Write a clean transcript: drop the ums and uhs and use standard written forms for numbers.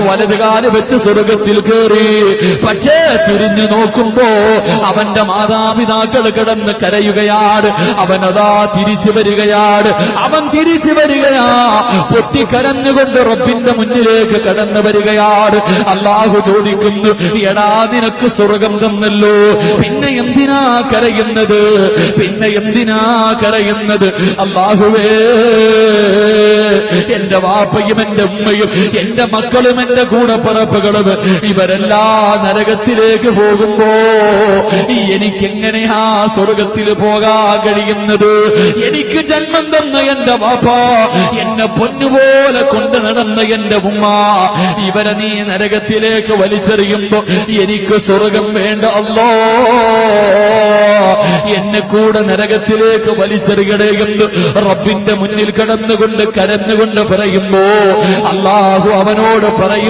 വലതുകാല് വെച്ച് സ്വർഗത്തിൽ കയറി. പക്ഷേ തിരിഞ്ഞു നോക്കുമ്പോ അവന്റെ മാതാപിതാക്കൾ കിടന്ന് കരയുകയാണ്. അവനതാ തിരിച്ചു വരികയാണ്. അവൻ തിരിച്ചു വരികയാ, പൊട്ടിക്കരഞ്ഞുകൊണ്ട് റബ്ബിന്റെ മുന്നിലേക്ക് കടന്നു വരികയാണ്. അല്ലാഹു ചോദിക്കുന്നു, എടാ നിനക്ക് സ്വർഗം തന്നല്ലോ, പിന്നെ എന്തിനാ കരയുന്നത്? പിന്നെ എന്തിനാ കരയുന്നത്? അല്ലാഹുവേ, എന്റെ വാപ്പയും എന്റെ ഉമ്മയും എന്റെ മക്കളും എന്റെ കൂടപ്പിറപ്പുകളും ഇവരെല്ലാം നരകത്തിലേക്ക് പോകുമ്പോ എനിക്കെങ്ങനെയാ സ്വർഗത്തിൽ പോകാൻ കഴിയുന്നത്? എനിക്ക് ജന്മം തന്ന എന്റെ വാപ്പ, എന്നെ പൊന്നുപോലെ കൊണ്ട് നടന്ന എന്റെ ഉമ്മ, ഇവരെ നീ നരകത്തിലേക്ക് വലിച്ചെറിയുമ്പോ എനിക്ക് സ്വർഗം വേണ്ട അല്ലാ, എന്നെ കൂടെ നരകത്തിലേക്ക് വലിച്ചെറിയണേ എന്ന് റബ്ബിന്റെ മുന്നിൽ കടന്നുകൊണ്ട് കരഞ്ഞുകൊണ്ട് പറയുമ്പോ അല്ലാഹു അവനോട് പറയും,